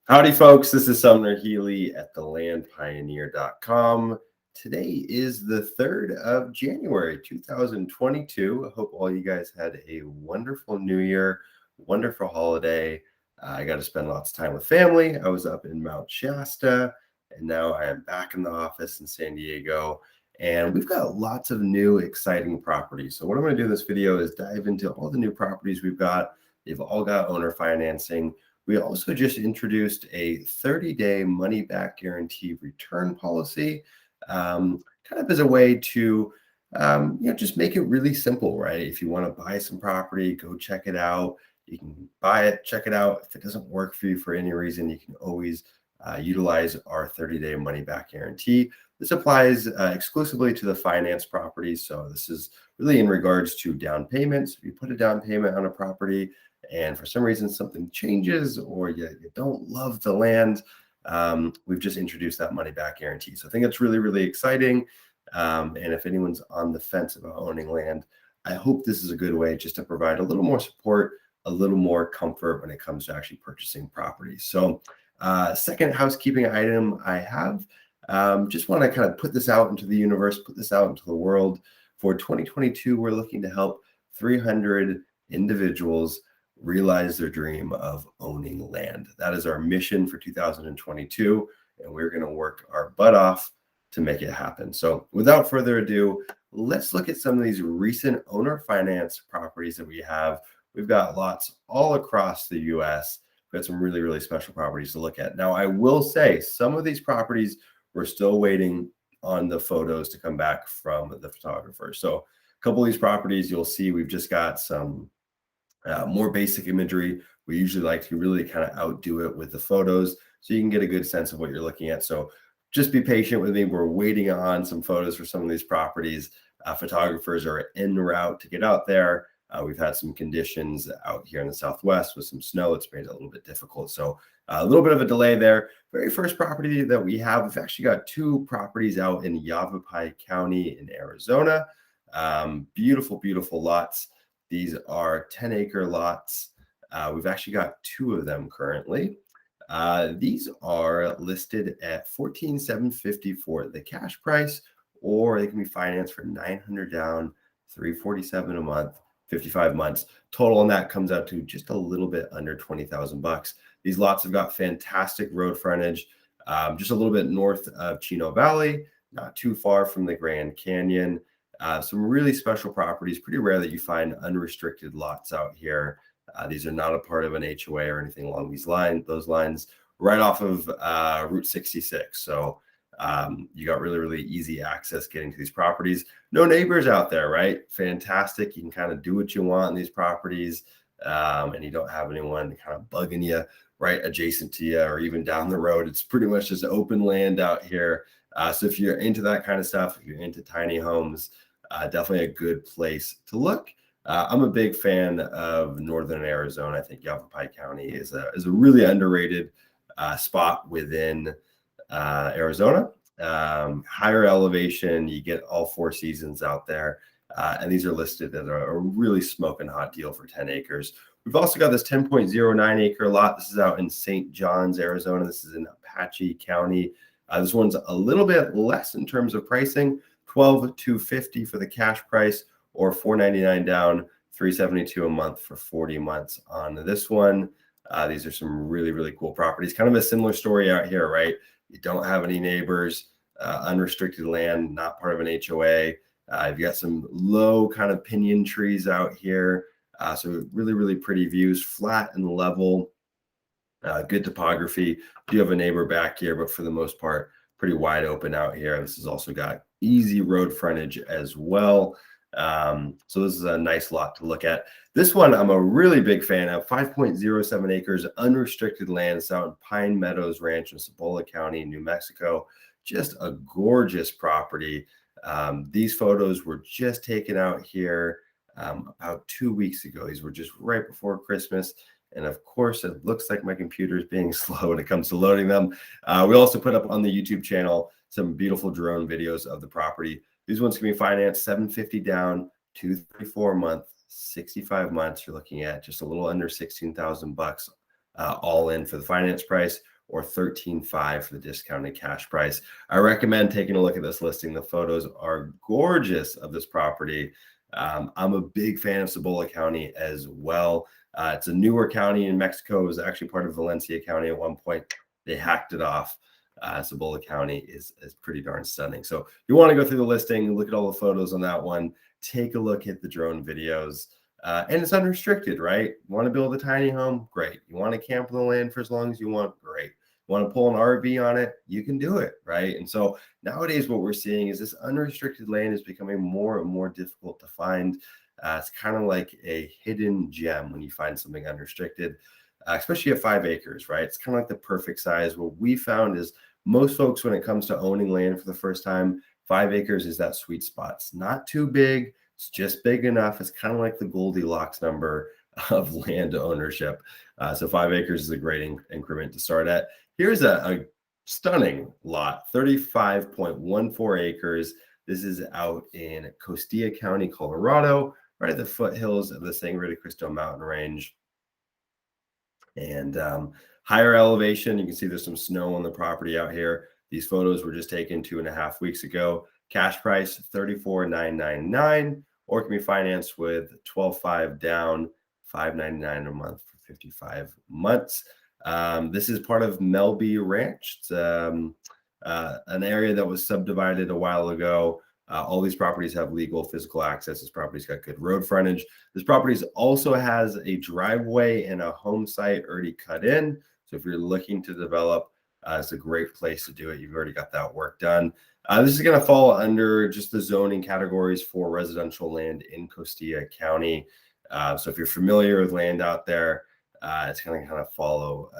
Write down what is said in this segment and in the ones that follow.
Howdy, folks. This is Sumner Healey at thelandpioneer.com. Today is the 3rd of January, 2022. I hope all you guys had a wonderful new year, wonderful holiday. I got to spend lots of time with family. I was up in Mount Shasta, and now I am back in the office in San Diego. And we've got lots of new, exciting properties. So what I'm going to do in this video is dive into all the new properties we've got. They've all got owner financing. We also just introduced a 30-day money-back guarantee return policy, kind of as a way to, just make it really simple, right? If you want to buy some property, go check it out. You can buy it, check it out. If it doesn't work for you for any reason, you can always utilize our 30-day money-back guarantee. This applies exclusively to the finance properties. So this is really in regards to down payments. If you put a down payment on a property, and for some reason something changes or you don't love the land, we've just introduced that money back guarantee. So I think it's really, really exciting. And if anyone's on the fence about owning land, I hope this is a good way just to provide a little more support, a little more comfort when it comes to actually purchasing properties. So second housekeeping item I have, just want to kind of put this out into the universe, put this out into the world. For 2022, we're looking to help 300 individuals realize their dream of owning land. That is our mission for 2022, and we're going to work our butt off to make it happen. So without further ado, let's look at some of these recent owner finance properties that we have. We've got lots all across the US. We've got some really, really special properties to look at. Now, I will say some of these properties, we're still waiting on the photos to come back from the photographer. So a couple of these properties, you'll see we've just got some more basic imagery. We usually like to really kind of outdo it with the photos so you can get a good sense of what you're looking at. So just be patient with me. We're waiting on some photos for some of these properties. Photographers are en route to get out there. We've had some conditions out here in the Southwest with some snow. It's made it a little bit difficult. So a little bit of a delay there. Very first property that we have, we've actually got 2 properties out in Yavapai County in Arizona. Beautiful, beautiful lots. These are 10-acre lots. We've actually got 2 of them currently. These are listed at $14,750 for the cash price, or they can be financed for $900 down, $347 a month, 55 months. Total on that comes out to just a little bit under $20,000. These lots have got fantastic road frontage, just a little bit north of Chino Valley, not too far from the Grand Canyon. Some really special properties. Pretty rare that you find unrestricted lots out here. These are not a part of an HOA or anything along those lines, right off of Route 66. So you got really, really easy access getting to these properties. No neighbors out there, right? Fantastic. You can kind of do what you want in these properties, and you don't have anyone kind of bugging you right adjacent to you or even down the road. It's pretty much just open land out here. So if you're into that kind of stuff, if you're into tiny homes, definitely a good place to look. I'm a big fan of northern Arizona. I think Yavapai County is a really underrated spot within Arizona. Higher elevation, you get all 4 seasons out there, and these are listed as a really smoking hot deal for 10 acres. We've also got this 10.09 acre lot. This is out in St. John's, Arizona. This is in Apache County. This one's a little bit less in terms of pricing, $12,250 for the cash price, or $499 down, $372 a month for 40 months on this one. These are some really, really cool properties. Kind of a similar story out here, right? You don't have any neighbors, unrestricted land, not part of an HOA. You've got some low kind of pinyon trees out here. So really, really pretty views, flat and level. Good topography. Do have a neighbor back here, but for the most part, pretty wide open out here. This has also got easy road frontage as well. So this is a nice lot to look at. This one I'm a really big fan of. 5.07 acres, unrestricted land. It's out in Pine Meadows Ranch in Cibola County, New Mexico. Just a gorgeous property. These photos were just taken out here about 2 weeks ago. These were just right before Christmas. And of course, it looks like my computer is being slow when it comes to loading them. We also put up on the YouTube channel some beautiful drone videos of the property. These ones can be financed $750 down, $234 a month, 65 months. You're looking at just a little under $16,000 all in for the finance price, or 13.5 for the discounted cash price. I recommend taking a look at this listing. The photos are gorgeous of this property. I'm a big fan of Cibola County as well. It's a newer county in Mexico. It was actually part of Valencia County at one point. They hacked it off. Cibola County is pretty darn stunning. So you want to go through the listing, look at all the photos on that one, take a look at the drone videos. And it's unrestricted, right? You want to build a tiny home? Great. You want to camp on the land for as long as you want? Great. You want to pull an RV on it? You can do it, right? And so nowadays what we're seeing is this unrestricted land is becoming more and more difficult to find. It's kind of like a hidden gem when you find something unrestricted, especially at 5 acres, right? It's kind of like the perfect size. What we found is most folks, when it comes to owning land for the first time, 5 acres is that sweet spot. It's not too big. It's just big enough. It's kind of like the Goldilocks number of land ownership. So 5 acres is a great increment to start at. Here's a stunning lot, 35.14 acres. This is out in Costilla County, Colorado, right at the foothills of the Sangre de Cristo mountain range. And higher elevation, you can see there's some snow on the property out here. These photos were just taken 2.5 weeks ago. Cash price $34,999, or can be financed with $12,500 down, $599 a month for 55 months. This is part of Melby Ranch. It's an area that was subdivided a while ago. All these properties have legal physical access. This property's got good road frontage. This property also has a driveway and a home site already cut in. So if you're looking to develop, it's a great place to do it. You've already got that work done. This is going to fall under just the zoning categories for residential land in Costilla County. So if you're familiar with land out there, it's going to kind of follow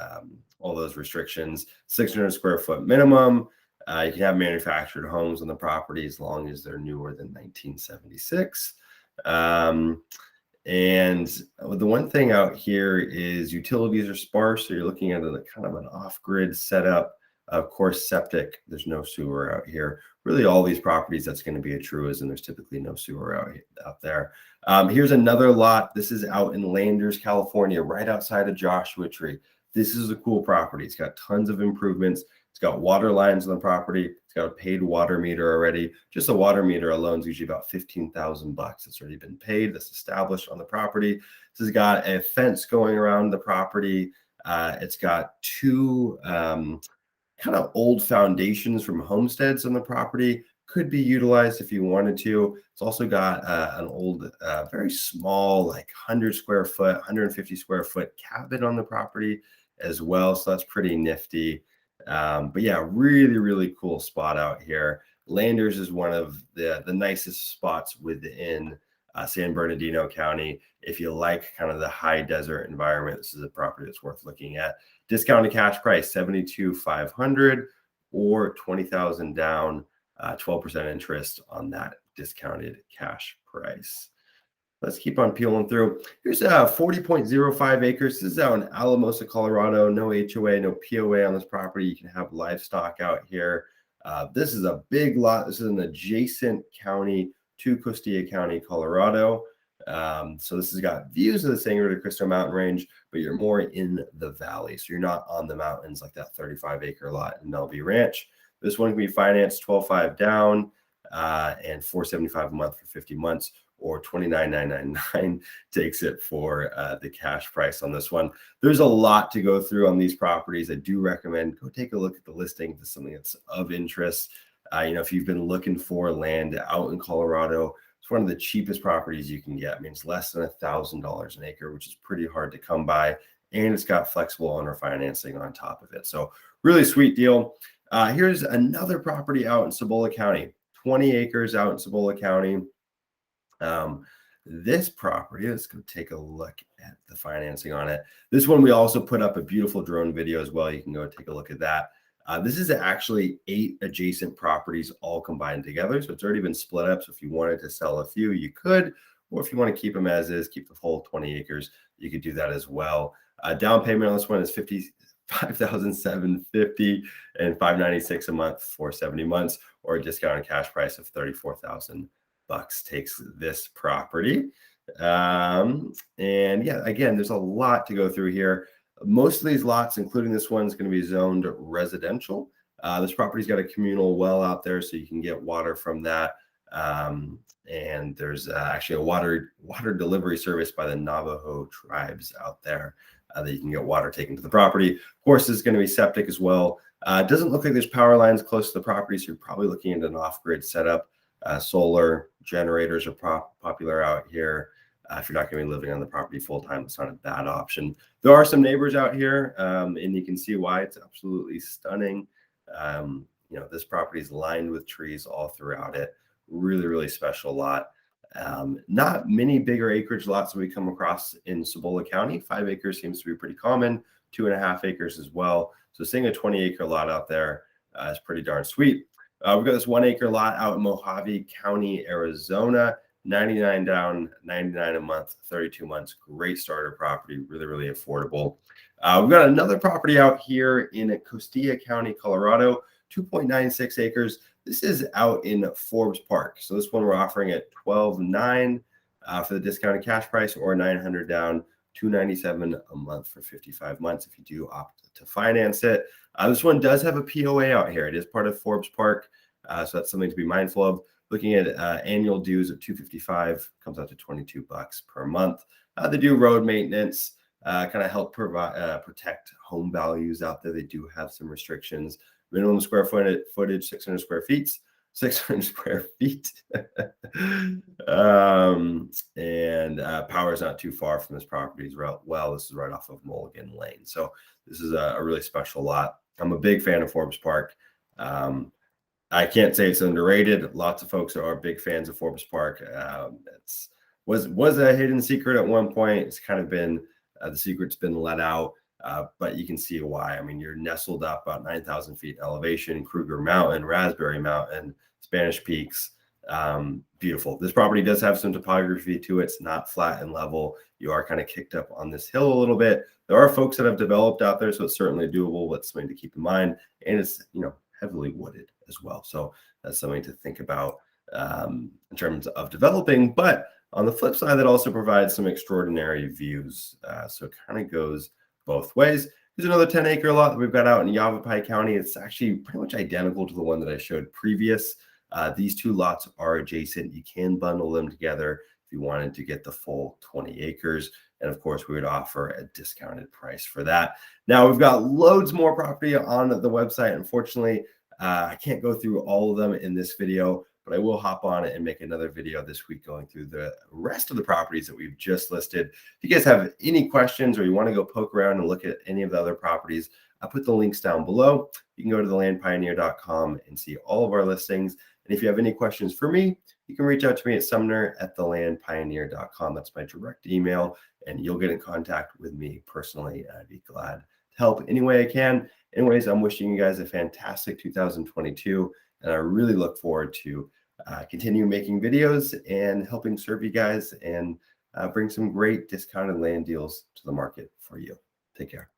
all those restrictions. 600 square foot minimum. You can have manufactured homes on the property as long as they're newer than 1976. And the one thing out here is utilities are sparse. So you're looking at a kind of an off-grid setup. Of course, septic, there's no sewer out here. Really, all these properties, that's going to be a truism. There's typically no sewer out there. Here's another lot. This is out in Landers, California, right outside of Joshua Tree. This is a cool property. It's got tons of improvements. It's got water lines on the property. It's got a paid water meter already. Just a water meter alone is usually about $15,000. It's already been paid. That's established on the property. This has got a fence going around the property. It's got two kind of old foundations from homesteads on the property. Could be utilized if you wanted to. It's also got an old, very small, like 100 square foot, 150 square foot cabin on the property as well. So that's pretty nifty. But yeah, really, really cool spot out here. Landers is one of the nicest spots within San Bernardino County. If you like kind of the high desert environment, this is a property that's worth looking at. Discounted cash price $72,500 or $20,000 down, 12% interest on that discounted cash price. Let's keep on peeling through. Here's 40.05 acres. This is out in Alamosa, Colorado. No HOA, no POA on this property. You can have livestock out here. This is a big lot. This is an adjacent county to Costilla County, Colorado. So this has got views of the Sangre de Cristo mountain range, but you're more in the valley. So you're not on the mountains like that 35-acre lot in Melby Ranch. This one can be financed $12,500 down and $475 a month for 50 months. Or $29,999 takes it for the cash price on this one. There's a lot to go through on these properties. I do recommend go take a look at the listing if it's something that's of interest. If you've been looking for land out in Colorado, it's one of the cheapest properties you can get. I mean, it's less than $1,000 an acre, which is pretty hard to come by. And it's got flexible owner financing on top of it. So really sweet deal. Here's another property out in Cibola County, 20 acres out in Cibola County. This property, let's go take a look at the financing on it. This one, we also put up a beautiful drone video as well. You can go take a look at that. This is actually 8 adjacent properties all combined together. So it's already been split up. So if you wanted to sell a few, you could, or if you want to keep them as is, keep the whole 20 acres, you could do that as well. Down payment on this one is $55,750 and $596 a month for 70 months, or a discounted cash price of $34,000 takes this property. And yeah, again, there's a lot to go through here. Most of these lots, including this one, is going to be zoned residential. This property's got a communal well out there, so you can get water from that. And there's actually a water delivery service by the Navajo tribes out there that you can get water taken to the property. Of course, there's going to be septic as well. It doesn't look like there's power lines close to the property, so you're probably looking at an off-grid setup. Solar generators are popular out here. If you're not going to be living on the property full time, it's not a bad option. There are some neighbors out here, and you can see why. It's absolutely stunning. This property is lined with trees all throughout it. Really, really special lot. Not many bigger acreage lots that we come across in Cibola County. 5 acres seems to be pretty common. 2.5 acres as well. So seeing a 20-acre lot out there is pretty darn sweet. We've got this 1 acre lot out in Mojave County, Arizona. 99 down, 99 a month, 32 months. Great starter property, really, really affordable. We've got another property out here in Costilla County, Colorado, 2.96 acres. This is out in Forbes Park. So this one we're offering at $12,900 for the discounted cash price, or $900 down, $297 a month for 55 months if you do opt to finance it. This one does have a POA out here. It is part of Forbes Park, so that's something to be mindful of. Looking at annual dues of $255, comes out to $22 per month. They do road maintenance, kind of help provide protect home values out there. They do have some restrictions. Minimum square footage 600 square feet. 600 square feet. And power is not too far from this property as well. This is right off of Mulligan Lane. So this is a really special lot. I'm a big fan of Forbes Park. I can't say it's underrated. Lots of folks are big fans of Forbes Park. It's was a hidden secret at one point. It's kind of been the secret's been let out, but you can see why. I mean, you're nestled up about 9,000 feet elevation, Kruger Mountain, Raspberry Mountain, Spanish Peaks. Beautiful. This property does have some topography to it. It's not flat and level. You are kind of kicked up on this hill a little bit. There are folks that have developed out there, so it's certainly doable. That's something to keep in mind. And it's heavily wooded as well. So that's something to think about in terms of developing. But on the flip side, that also provides some extraordinary views. So it kind of goes both ways. There's another 10-acre lot that we've got out in Yavapai County. It's actually pretty much identical to the one that I showed previous. These two lots are adjacent. You can bundle them together if you wanted to get the full 20 acres. And of course, we would offer a discounted price for that. Now, we've got loads more property on the website. Unfortunately, I can't go through all of them in this video, but I will hop on it and make another video this week going through the rest of the properties that we've just listed. If you guys have any questions or you want to go poke around and look at any of the other properties, I'll put the links down below. You can go to thelandpioneer.com and see all of our listings. And if you have any questions for me, you can reach out to me at sumner@thelandpioneer.com. That's my direct email, and you'll get in contact with me personally. I'd be glad to help any way I can. Anyways, I'm wishing you guys a fantastic 2022, and I really look forward to continue making videos and helping serve you guys and bring some great discounted land deals to the market for you. Take care.